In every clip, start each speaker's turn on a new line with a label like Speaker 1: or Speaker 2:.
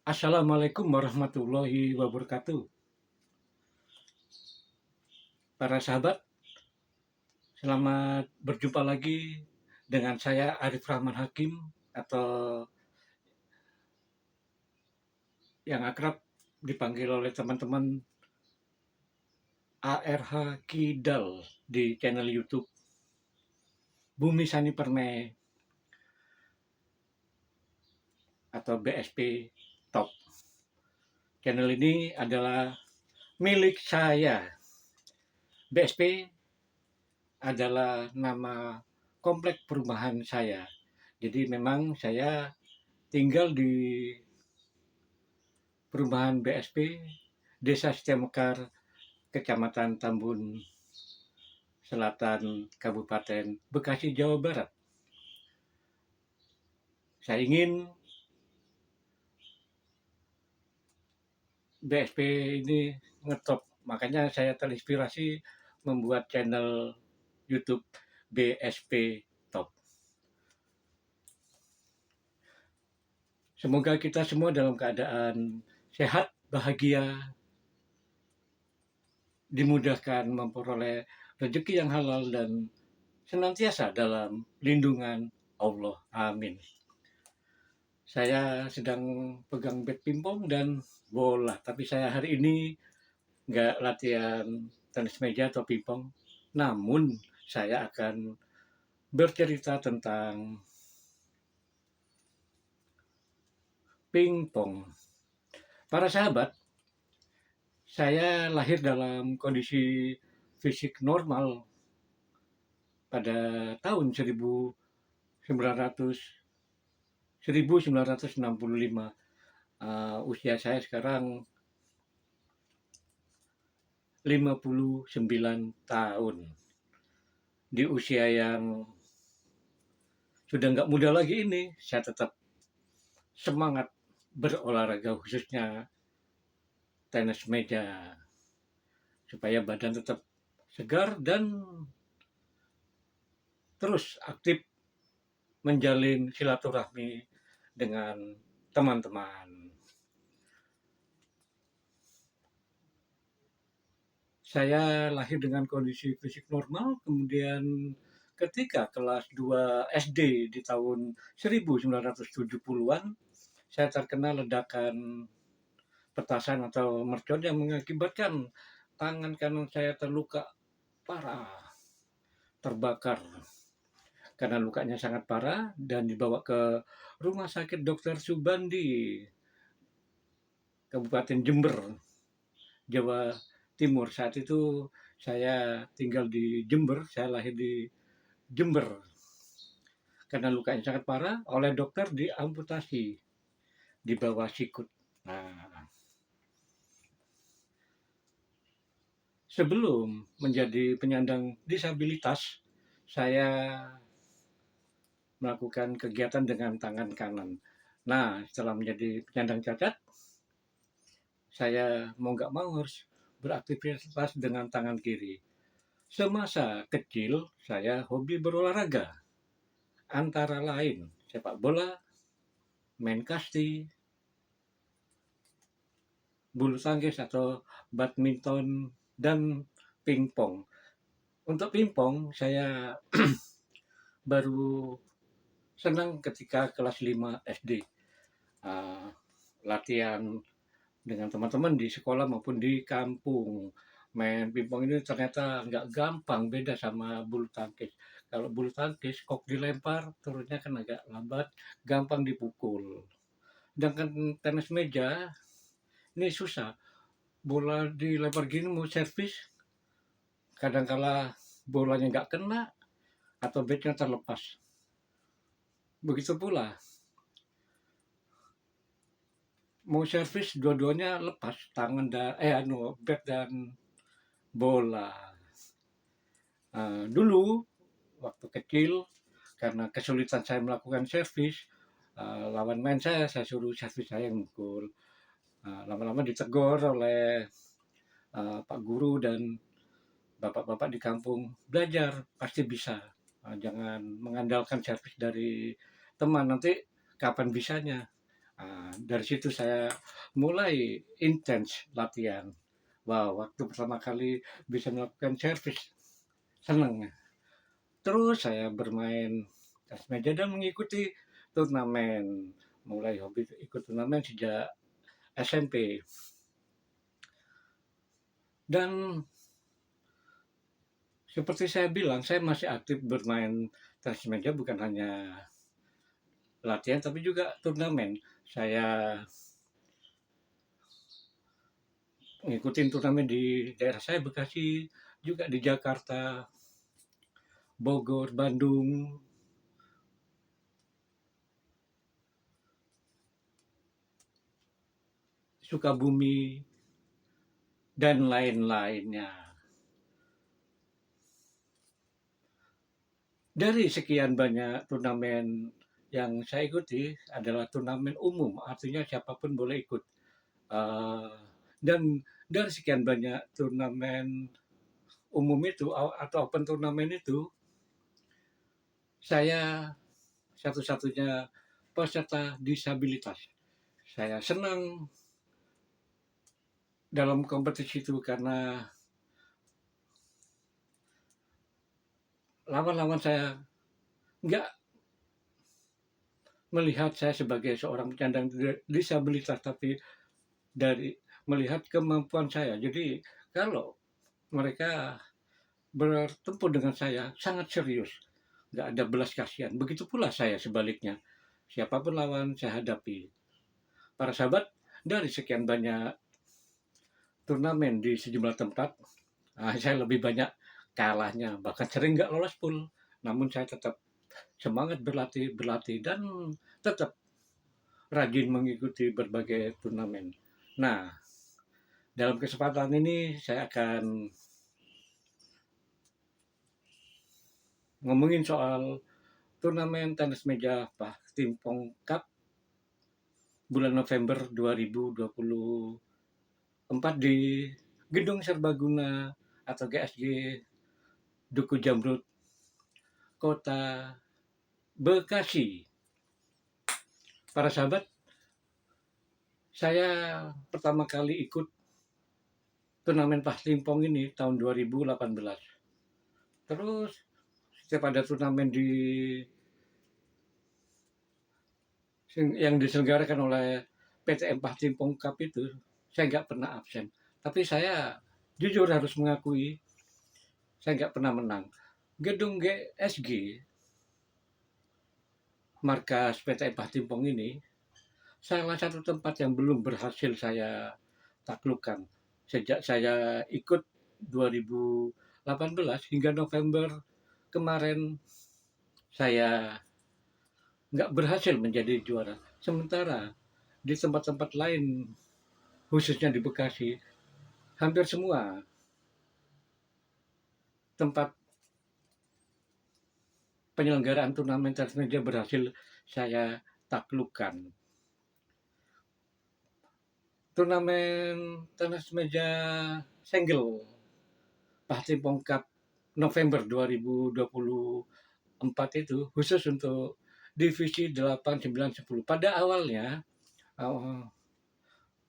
Speaker 1: Assalamualaikum warahmatullahi wabarakatuh. Para sahabat, selamat berjumpa lagi dengan saya Arif Rahman Hakim atau yang akrab dipanggil oleh teman-teman ARH Kidal di channel YouTube Bumi Sani Permai atau BSP Top. Channel ini adalah milik saya. BSP adalah nama komplek perumahan saya. Jadi memang saya tinggal di perumahan BSP Desa Setiamekar, Kecamatan Tambun Selatan, Kabupaten Bekasi, Jawa Barat. Saya ingin BSP ini ngetop, makanya saya terinspirasi membuat channel YouTube BSP Top. Semoga kita semua dalam keadaan sehat, bahagia, dimudahkan memperoleh rezeki yang halal dan senantiasa dalam lindungan Allah. Amin. Saya sedang pegang bat pingpong dan bola, tapi saya hari ini nggak latihan tenis meja atau pingpong, namun saya akan bercerita tentang pingpong. Para sahabat, saya lahir dalam kondisi fisik normal pada tahun 1965. Usia saya sekarang 59 tahun. Di usia yang sudah nggak muda lagi ini, saya tetap semangat berolahraga, khususnya tenis meja, supaya badan tetap segar dan terus aktif menjalin silaturahmi dengan teman-teman. Saya lahir dengan kondisi fisik normal, kemudian ketika kelas 2 SD di tahun 1970-an, saya terkena ledakan petasan atau mercon yang mengakibatkan tangan kanan saya terluka parah, terbakar. Karena lukanya sangat parah dan dibawa ke Rumah Sakit Dr. Subandi, Kabupaten Jember, Jawa Timur. Saat itu saya tinggal di Jember, saya lahir di Jember. Karena lukanya sangat parah, oleh dokter diamputasi di bawah sikut. Nah, sebelum menjadi penyandang disabilitas, saya melakukan kegiatan dengan tangan kanan. Nah, setelah menjadi penyandang cacat, saya mau nggak mau harus beraktivitas dengan tangan kiri. Semasa kecil, saya hobi berolahraga. Antara lain sepak bola, main kasti, bulu tangkis atau badminton, dan pingpong. Untuk pingpong, saya baru senang ketika kelas 5 SD. Latihan dengan teman-teman di sekolah maupun di kampung. Main pingpong ini ternyata nggak gampang, beda sama bulu tangkis. Kalau bulu tangkis, kok dilempar, turunnya kan agak lambat, gampang dipukul. Sedangkan tenis meja, ini susah. Bola dilempar gini mau servis, kadangkala bolanya nggak kena, atau batnya terlepas. Begitu pula, mau servis dua-duanya lepas, tangan dan bat dan bola. Dulu waktu kecil, karena kesulitan saya melakukan servis, lawan main saya suruh servis, saya yang mukul. Lama-lama ditegur oleh Pak Guru dan bapak-bapak di kampung, belajar pasti bisa. Jangan mengandalkan servis dari teman, nanti kapan bisanya. Dari situ saya mulai intens latihan. Wow, waktu pertama kali bisa melakukan servis, senang. Terus saya bermain tenis meja dan mengikuti turnamen. Mulai hobi ikut turnamen sejak SMP. Dan seperti saya bilang, saya masih aktif bermain tenis meja bukan hanya latihan tapi juga turnamen. Saya ngikutin turnamen di daerah saya, Bekasi, juga di Jakarta, Bogor, Bandung, Sukabumi, dan lain-lainnya. Dari sekian banyak turnamen yang saya ikuti adalah turnamen umum, artinya siapapun boleh ikut. Dan dari sekian banyak turnamen umum itu atau open turnamen itu, saya satu-satunya peserta disabilitas. Saya senang dalam kompetisi itu karena lawan-lawan saya nggak melihat saya sebagai seorang penyandang disabilitas, tapi dari melihat kemampuan saya. Jadi kalau mereka bertempur dengan saya sangat serius, nggak ada belas kasihan. Begitu pula saya sebaliknya. Siapapun lawan saya hadapi. Para sahabat, dari sekian banyak turnamen di sejumlah tempat, saya lebih banyak kalahnya, bahkan sering nggak lolos full. Namun saya tetap semangat berlatih, berlatih, dan tetap rajin mengikuti berbagai turnamen. Nah, dalam kesempatan ini saya akan ngomongin soal turnamen tenis meja Pak Timpong Cup bulan November 2024 di Gedung Serbaguna atau GSG Duku Jamrut, Kota Bekasi. Para sahabat, saya pertama kali ikut turnamen Pahlimpong ini tahun 2018. Terus setiap ada turnamen yang diselenggarakan oleh PTM Pahlimpong Cup itu, saya nggak pernah absen. Tapi saya jujur harus mengakui, saya nggak pernah menang. Gedung GSG, markas PTM Pahlimpong ini, salah satu tempat yang belum berhasil saya taklukkan. Sejak saya ikut 2018 hingga November kemarin, saya nggak berhasil menjadi juara. Sementara di tempat-tempat lain, khususnya di Bekasi, hampir semua tempat penyelenggaraan turnamen tenis meja berhasil saya taklukkan. Turnamen tenis meja single Pahlimpong Cup November 2024 itu khusus untuk divisi 8, 9, 10. Pada awalnya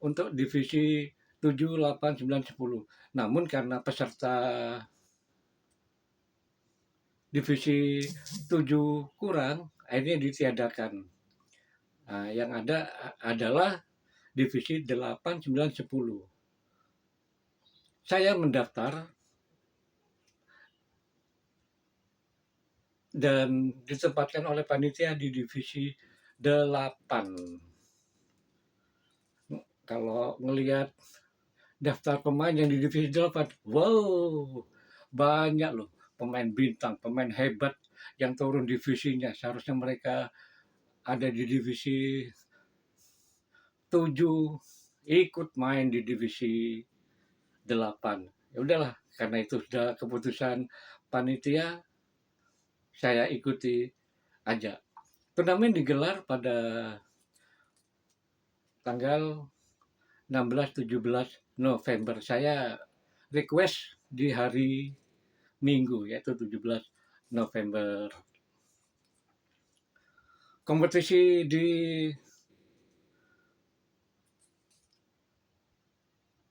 Speaker 1: untuk divisi 7, 8, 9, 10. Namun karena peserta divisi 7 kurang, akhirnya ditiadakan. Yang ada adalah divisi 8, 9, 10. Saya mendaftar dan ditempatkan oleh panitia di divisi 8. Kalau ngelihat daftar pemain yang di divisi 8, wow, banyak loh pemain bintang, pemain hebat yang turun divisinya. Seharusnya mereka ada di divisi 7, ikut main di divisi 8. Ya udahlah, karena itu sudah keputusan panitia, saya ikuti aja. Turnamen digelar pada tanggal 16-17 November. Saya request di hari Minggu, yaitu 17 November. Kompetisi di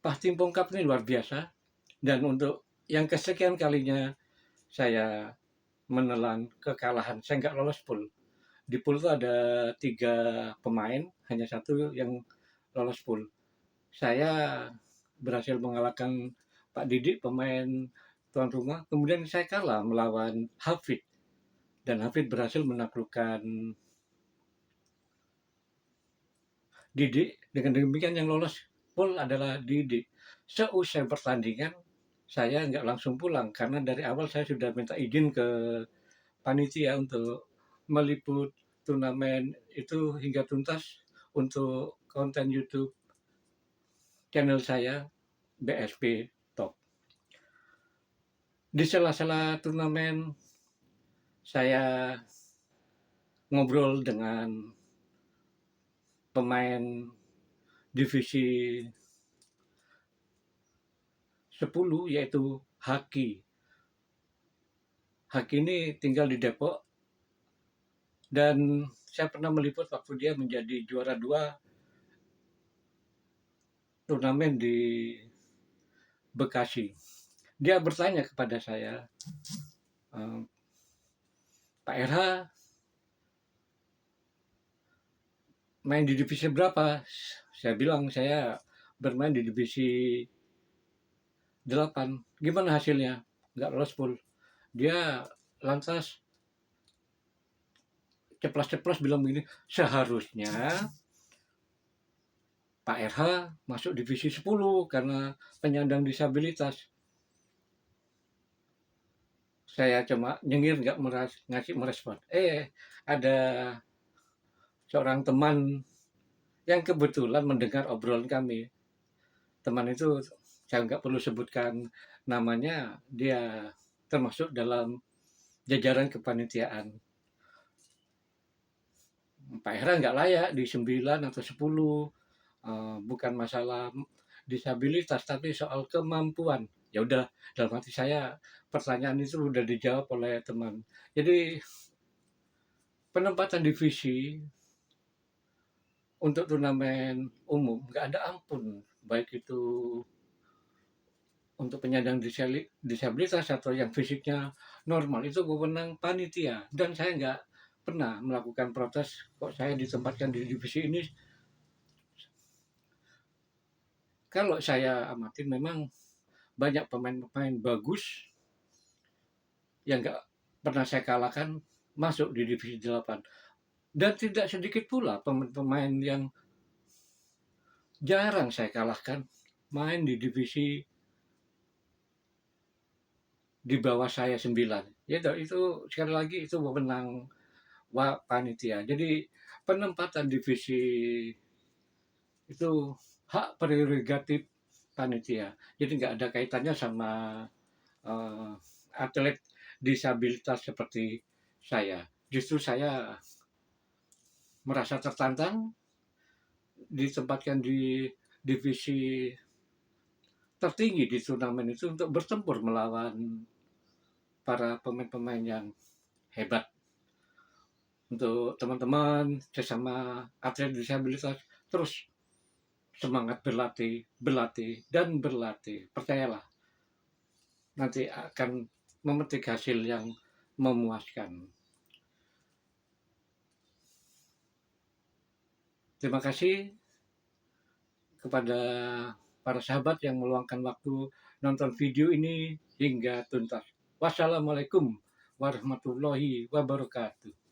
Speaker 1: Pak Timpong Cup ini luar biasa, dan untuk yang kesekian kalinya saya menelan kekalahan, saya nggak lolos pool. Di pool itu ada 3 pemain, hanya satu yang lolos pool. Saya berhasil mengalahkan Pak Didik, pemain tuan rumah, kemudian saya kalah melawan Hafid, dan Hafid berhasil menaklukkan Didik. Dengan demikian yang lolos pool adalah Didik. Seusai pertandingan, saya nggak langsung pulang karena dari awal saya sudah minta izin ke panitia untuk meliput turnamen itu hingga tuntas untuk konten YouTube channel saya, BSP Top. Di sela-sela turnamen, saya ngobrol dengan pemain divisi 10, yaitu Haki. Haki ini tinggal di Depok, dan saya pernah meliput waktu dia menjadi juara 2 turnamen di Bekasi. Dia bertanya kepada saya, Pak RH main di divisi berapa? Saya bilang saya bermain di divisi 8. Gimana hasilnya? Nggak lolos pool. Dia lantas ceplas-ceplos bilang begini, seharusnya Pak RH masuk divisi 10 karena penyandang disabilitas. Saya cuma nyengir, nggak ngasih merespon. Ada seorang teman yang kebetulan mendengar obrolan kami. Teman itu saya nggak perlu sebutkan namanya, dia termasuk dalam jajaran kepanitiaan. Pak Hera nggak layak di 9 atau 10, bukan masalah disabilitas, tapi soal kemampuan. Ya udah, dalam hati saya pertanyaan itu udah dijawab oleh teman. Jadi penempatan divisi untuk turnamen umum nggak ada ampun, baik itu untuk penyandang disabilitas atau yang fisiknya normal, itu wewenang panitia, dan saya nggak pernah melakukan protes kok saya ditempatkan di divisi ini. Kalau saya amatin memang banyak pemain-pemain bagus yang nggak pernah saya kalahkan masuk di divisi 8, dan tidak sedikit pula pemain-pemain yang jarang saya kalahkan main di divisi di bawah saya 9. Ya itu sekali lagi itu wewenang panitia. Jadi penempatan divisi itu hak prerogatif panitia. Jadi nggak ada kaitannya sama uh, atlet disabilitas seperti saya. Justru saya merasa tertantang ditempatkan di divisi tertinggi di turnamen itu untuk bertempur melawan para pemain-pemain yang hebat. Untuk teman-teman sesama atlet disabilitas, terus semangat berlatih, berlatih, dan berlatih. Percayalah, nanti akan memetik hasil yang memuaskan. Terima kasih kepada para sahabat yang meluangkan waktu nonton video ini hingga tuntas. Wassalamualaikum warahmatullahi wabarakatuh.